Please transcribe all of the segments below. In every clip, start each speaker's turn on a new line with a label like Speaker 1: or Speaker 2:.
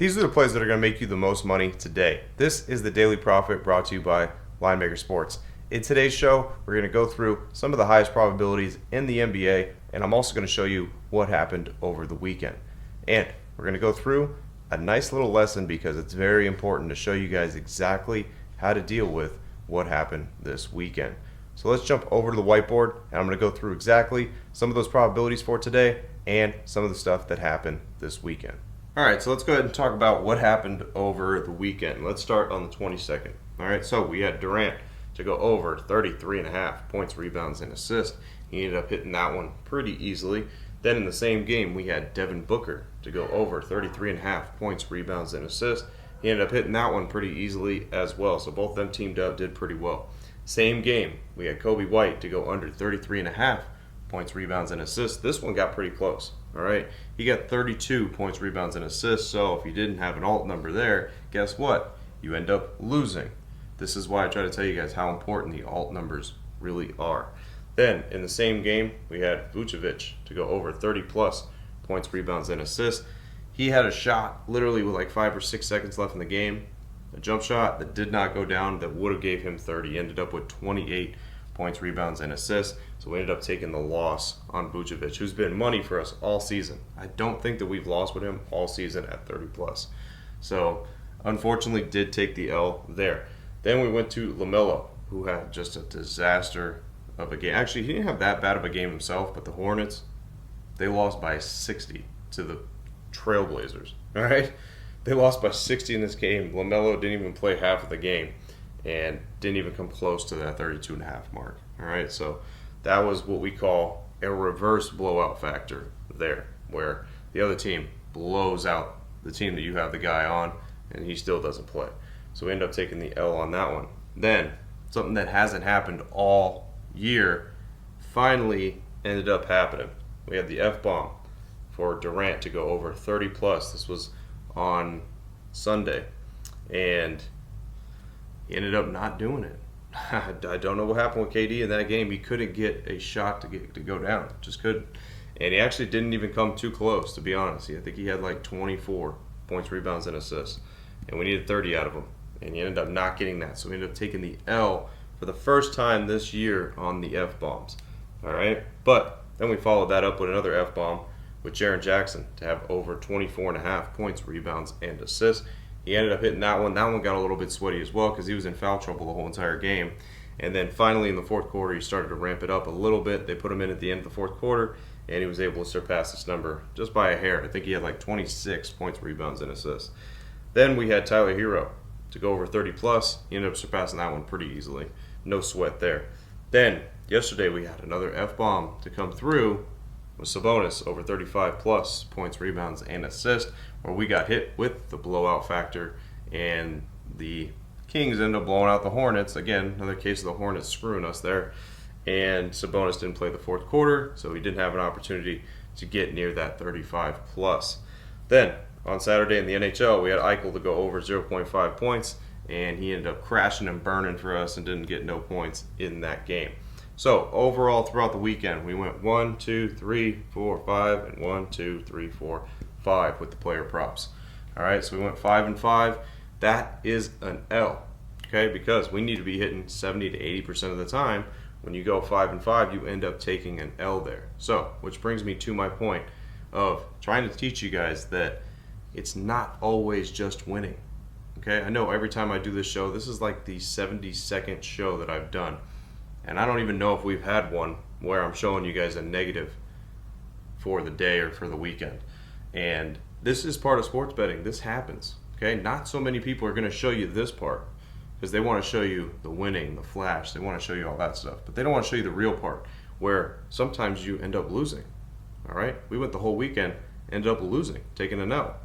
Speaker 1: These are the plays that are going to make you the most money today. This is the Daily Profit brought to you by Linemaker Sports. In today's show, we're going to go through some of the highest probabilities in the NBA, and I'm also going to show you what happened over the weekend. And we're going to go through a nice little lesson because it's very important to show you guys exactly how to deal with what happened this weekend. So let's jump over to the whiteboard, and I'm going to go through exactly some of those probabilities for today and some of the stuff that happened this weekend. All right, so let's go ahead and talk about what happened over the weekend. Let's start on the 22nd. All right, so we had Durant to go over 33.5 points, rebounds, and assists. He ended up hitting that one pretty easily. Then in the same game, we had Devin Booker to go over 33.5 points, rebounds, and assists. He ended up hitting that one pretty easily as well. So both of them teamed up, did pretty well. Same game, we had Kobe White to go under 33.5 points, rebounds, and assists. This one got pretty close. All right, he got 32 points, rebounds, and assists. So if you didn't have an alt number there, guess what? You end up losing. This is why I try to tell you guys how important the alt numbers really are. Then in the same game, we had Vucevic to go over 30 plus points, rebounds, and assists. He had a shot literally with like 5 or 6 seconds left in the game, a jump shot that did not go down that would have gave him 30. He ended up with 28 points, rebounds, and assists. So we ended up taking the loss on Vucevic, who's been money for us all season. I don't think that we've lost with him all season at 30 plus. So unfortunately did take the L there. Then we went to LaMelo, who had just a disaster of a game. Actually, he didn't have that bad of a game himself, but the Hornets, they lost by 60 to the Trailblazers. All right? They lost by 60 in this game. LaMelo didn't even play half of the game and didn't even come close to that 32.5 mark. All right? So that was what we call a reverse blowout factor there, where the other team blows out the team that you have the guy on, and he still doesn't play. So we end up taking the L on that one. Then, something that hasn't happened all year finally ended up happening. We had the F-bomb for Durant to go over 30 plus. This was on Sunday, and he ended up not doing it. I don't know what happened with KD in that game. He couldn't get a shot to go down. Just couldn't. And he actually didn't even come too close, to be honest. I think he had like 24 points, rebounds, and assists. And we needed 30 out of him. And he ended up not getting that. So we ended up taking the L for the first time this year on the F-bombs. All right? But then we followed that up with another F-bomb with Jaren Jackson to have over 24.5 points, rebounds, and assists. He ended up hitting that one. That one got a little bit sweaty as well because he was in foul trouble the whole entire game. And then finally in the fourth quarter, he started to ramp it up a little bit. They put him in at the end of the fourth quarter, and he was able to surpass this number just by a hair. I think he had like 26 points, rebounds, and assists. Then we had Tyler Hero to go over 30 plus. He ended up surpassing that one pretty easily. No sweat there. Then yesterday we had another F-bomb to come through with Sabonis over 35 plus points, rebounds, and assists, where we got hit with the blowout factor, and the Kings ended up blowing out the Hornets. Again, another case of the Hornets screwing us there. And Sabonis didn't play the fourth quarter, so he didn't have an opportunity to get near that 35 plus. Then on Saturday in the NHL, we had Eichel to go over 0.5 points, and he ended up crashing and burning for us and didn't get no points in that game. So overall, throughout the weekend, we went 1, 2, 3, 4, 5, and 1, 2, 3, 4, 5 with the player props. All right, so we went 5 and 5. That is an L, okay? Because we need to be hitting 70 to 80% of the time. When you go 5 and 5, you end up taking an L there. So, which brings me to my point of trying to teach you guys that it's not always just winning. Okay, I know every time I do this show, this is like the 72nd show that I've done. And I don't even know if we've had one where I'm showing you guys a negative for the day or for the weekend. And this is part of sports betting. This happens. Okay, not so many people are going to show you this part because they want to show you the winning, the flash. They want to show you all that stuff. But they don't want to show you the real part where sometimes you end up losing. All right, we went the whole weekend, ended up losing, taking a L.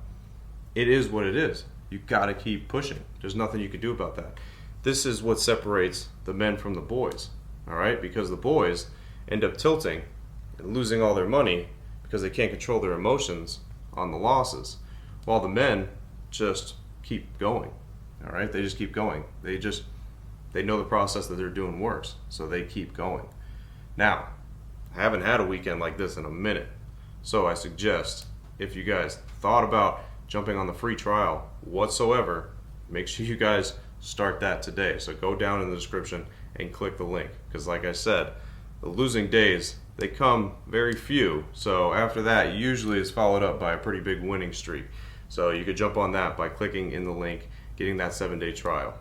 Speaker 1: It is what it is. You got to keep pushing. There's nothing you can do about that. This is what separates the men from the boys, all right? Because the boys end up tilting and losing all their money because they can't control their emotions on the losses, while the men just keep going, all right? They just keep going. They know the process that they're doing works, so they keep going. Now, I haven't had a weekend like this in a minute, so I suggest if you guys thought about jumping on the free trial whatsoever, make sure you guys start that today. So go down in the description and click the link, because like I said, the losing days, they come very few. So after that, usually it's followed up by a pretty big winning streak. So you could jump on that by clicking in the link, getting that 7-day trial,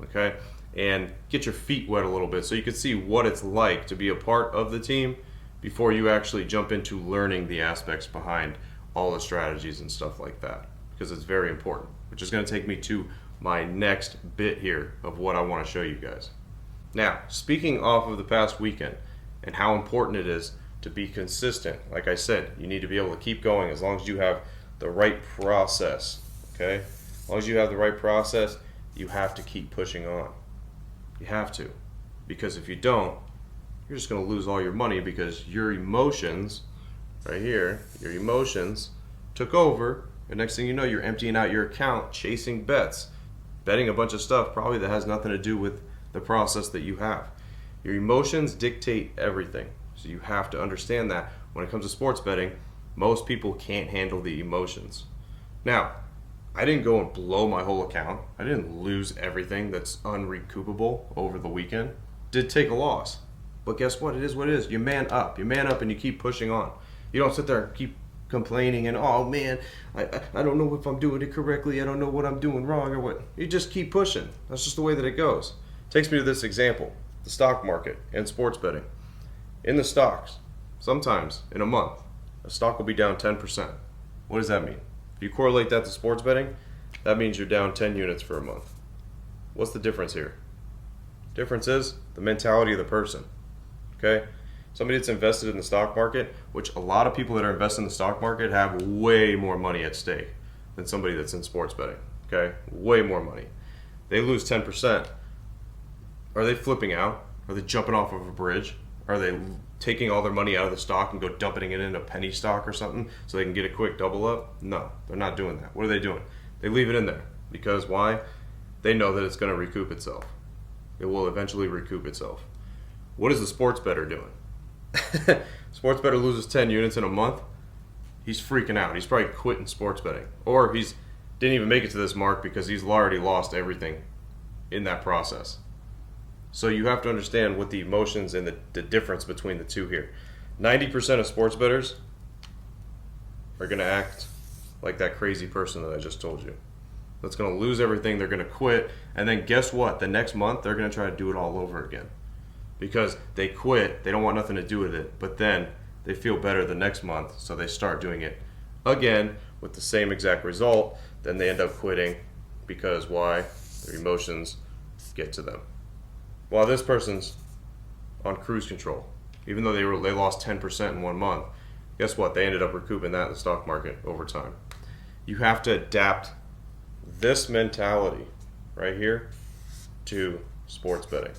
Speaker 1: okay? And get your feet wet a little bit so you can see what it's like to be a part of the team before you actually jump into learning the aspects behind all the strategies and stuff like that, because it's very important, which is going to take me to my next bit here of what I want to show you guys. Now, speaking off of the past weekend and how important it is to be consistent, like I said, you need to be able to keep going as long as you have the right process, okay? As long as you have the right process, you have to keep pushing on. You have to, because if you don't, you're just going to lose all your money, because your emotions, right here, your emotions took over, and next thing you know, you're emptying out your account, chasing bets, betting a bunch of stuff probably that has nothing to do with the process that you have. Your emotions dictate everything, so you have to understand that when it comes to sports betting, most people can't handle the emotions. Now, I didn't go and blow my whole account. I didn't lose everything that's unrecoupable over the weekend. Did take a loss. But guess what? It is what it is. You man up. You man up and you keep pushing on. You don't sit there and keep complaining and, oh man, I don't know if I'm doing it correctly. I don't know what I'm doing wrong or what. You just keep pushing. That's just the way that it goes. Takes me to this example, the stock market and sports betting. In the stocks, sometimes in a month, a stock will be down 10%. What does that mean? If you correlate that to sports betting, that means you're down 10 units for a month. What's the difference here? Difference is the mentality of the person, okay? Somebody that's invested in the stock market, which a lot of people that are invested in the stock market have way more money at stake than somebody that's in sports betting, okay? Way more money. They lose 10%. Are they flipping out? Are they jumping off of a bridge? Are they taking all their money out of the stock and go dumping it in a penny stock or something so they can get a quick double up? No, they're not doing that. What are they doing? They leave it in there. Because why? They know that it's going to recoup itself. It will eventually recoup itself. What is the sports bettor doing? Sports bettor loses 10 units in a month. He's freaking out. He's probably quitting sports betting. Or he's didn't even make it to this mark because he's already lost everything in that process. So you have to understand what the emotions and the difference between the two here. 90% of sports bettors are going to act like that crazy person that I just told you. That's going to lose everything. They're going to quit. And then guess what? The next month, they're going to try to do it all over again. Because they quit. They don't want nothing to do with it. But then they feel better the next month. So they start doing it again with the same exact result. Then they end up quitting. Because why? Their emotions get to them. While this person's on cruise control, even though they lost 10% in 1 month, guess what? They ended up recouping that in the stock market over time. You have to adapt this mentality right here to sports betting.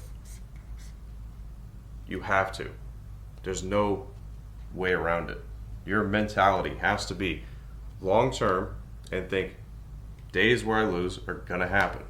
Speaker 1: You have to. There's no way around it. Your mentality has to be long term and think days where I lose are gonna happen.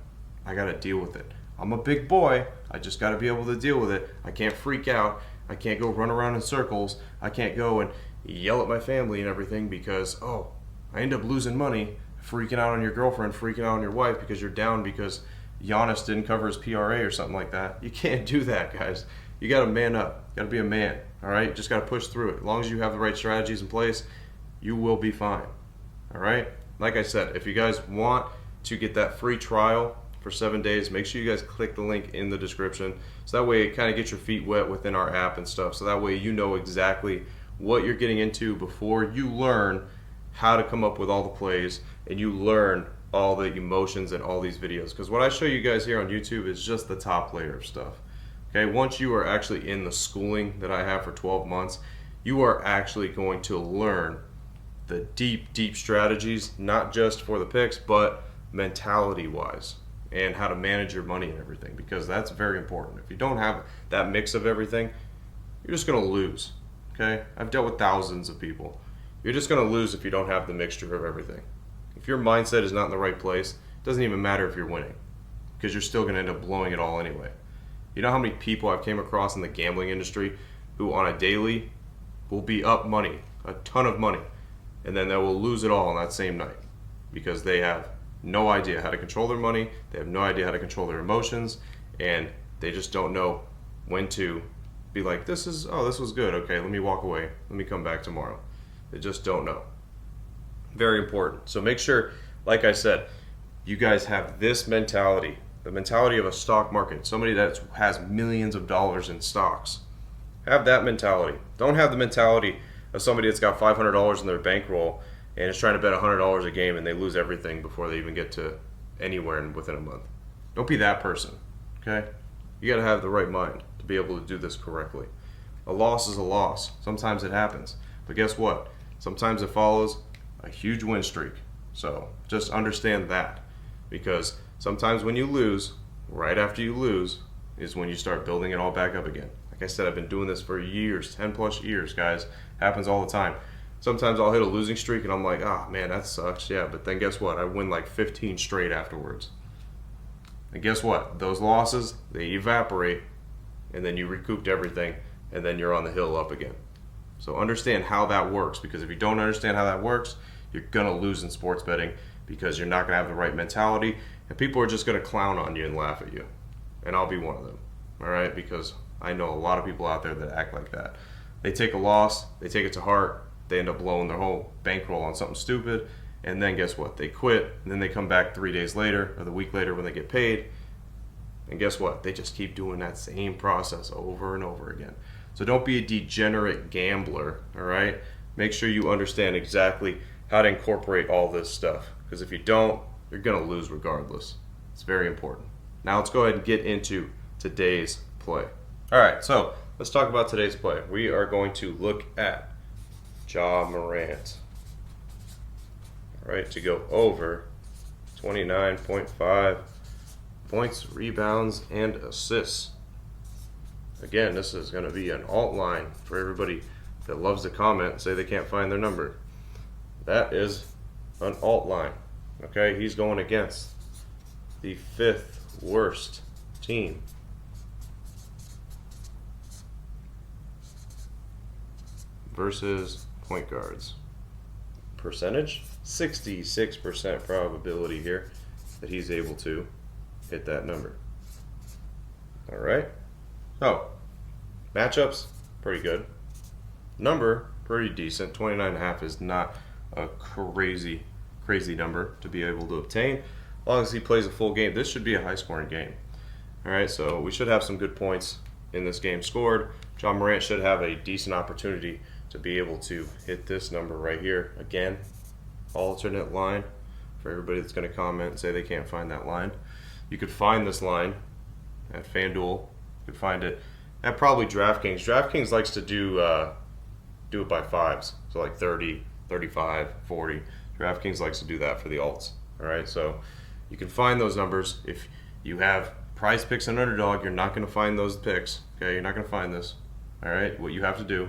Speaker 1: I gotta deal with it. I'm a big boy. I just got to be able to deal with it. I can't freak out. I can't go run around in circles. I can't go and yell at my family and everything because, oh, I end up losing money, freaking out on your girlfriend, freaking out on your wife because you're down because Giannis didn't cover his PRA or something like that. You can't do that, guys. You got to man up. You got to be a man, all right? You just got to push through it. As long as you have the right strategies in place, you will be fine, all right? Like I said, if you guys want to get that free trial for 7 days, make sure you guys click the link in the description so that way it kind of gets your feet wet within our app and stuff, so that way you know exactly what you're getting into before you learn how to come up with all the plays and you learn all the emotions and all these videos, because what I show you guys here on YouTube is just the top layer of stuff. Okay, once you are actually in the schooling that I have for 12 months, you are actually going to learn the deep strategies, not just for the picks but mentality wise, and how to manage your money and everything, because that's very important. If you don't have that mix of everything, you're just going to lose, okay? I've dealt with thousands of people. You're just going to lose if you don't have the mixture of everything. If your mindset is not in the right place, it doesn't even matter if you're winning, because you're still going to end up blowing it all anyway. You know how many people I've came across in the gambling industry who on a daily will be up money, a ton of money, and then they will lose it all on that same night. because they have no idea how to control their money, they have no idea how to control their emotions, and they just don't know when to be like, this was good, okay, let me walk away, let me come back tomorrow. They just don't know. Very important. So make sure, like I said, you guys have this mentality, the mentality of a stock market, somebody that has millions of dollars in stocks. Have that mentality. Don't have the mentality of somebody that's got $500 in their bankroll and is trying to bet $100 a game and they lose everything before they even get to anywhere within a month. Don't be that person, okay? You got to have the right mind to be able to do this correctly. A loss is a loss. Sometimes it happens. But guess what? Sometimes it follows a huge win streak. So just understand that, because sometimes when you lose, right after you lose, is when you start building it all back up again. Like I said, I've been doing this for years, 10 plus years, guys. Happens all the time. Sometimes I'll hit a losing streak and I'm like, oh man, that sucks. Yeah, but then guess what? I win like 15 straight afterwards. And guess what? Those losses, they evaporate, and then you recouped everything, and then you're on the hill up again. So understand how that works, because if you don't understand how that works, you're going to lose in sports betting, because you're not going to have the right mentality, and people are just going to clown on you and laugh at you. And I'll be one of them, all right? Because I know a lot of people out there that act like that. They take a loss, they take it to heart, they end up blowing their whole bankroll on something stupid, and then guess what? They quit, and then they come back 3 days later or the week later when they get paid, and guess what? They just keep doing that same process over and over again. So don't be a degenerate gambler, all right? Make sure you understand exactly how to incorporate all this stuff, because if you don't, you're going to lose regardless. It's very important. Now let's go ahead and get into today's play. All right, so let's talk about today's play. We are going to look at Ja Morant. All right, to go over 29.5 points, rebounds, and assists. Again, this is going to be an alt line for everybody that loves to comment and say they can't find their number. That is an alt line. Okay, he's going against the 5th worst team. Versus point guards. Percentage, 66% probability here that he's able to hit that number. All right. So, matchups, pretty good. Number, pretty decent. 29.5 is not a crazy number to be able to obtain. As long as he plays a full game, this should be a high-scoring game. All right, so we should have some good points in this game scored. Ja Morant should have a decent opportunity to be able to hit this number right here. Again, alternate line for everybody that's going to comment and say they can't find that line. You could find this line at FanDuel. You could find it at probably DraftKings. DraftKings likes to do it by fives, so like 30, 35, 40. DraftKings likes to do that for the alts. All right, so you can find those numbers. If you have Prize Picks and Underdog, you're not going to find those picks. Okay, you're not going to find this. All right, what you have to do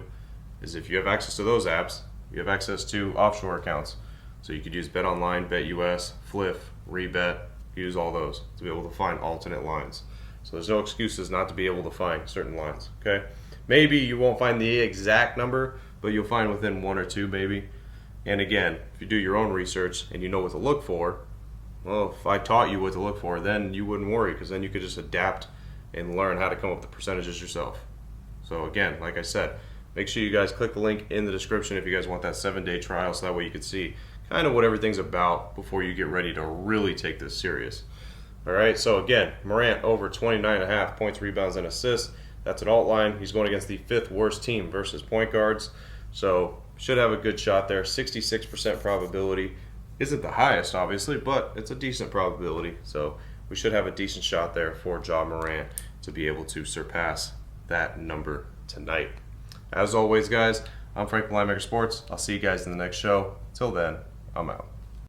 Speaker 1: is, if you have access to those apps, you have access to offshore accounts. So you could use BetOnline, BetUS, Fliff, Rebet, use all those to be able to find alternate lines. So there's no excuses not to be able to find certain lines, okay? Maybe you won't find the exact number, but you'll find within one or two maybe. And again, if you do your own research and you know what to look for, well, if I taught you what to look for, then you wouldn't worry, because then you could just adapt and learn how to come up with the percentages yourself. So again, like I said, make sure you guys click the link in the description if you guys want that 7-day trial, so that way you can see kind of what everything's about before you get ready to really take this serious. All right, so again, Morant over 29.5 points, rebounds, and assists. That's an alt line. He's going against the 5th worst team versus point guards. So should have a good shot there. 66% probability. Isn't the highest, obviously, but it's a decent probability. So we should have a decent shot there for Ja Morant to be able to surpass that number tonight. As always, guys, I'm Frank from Linemaker Sports. I'll see you guys in the next show. Till then, I'm out.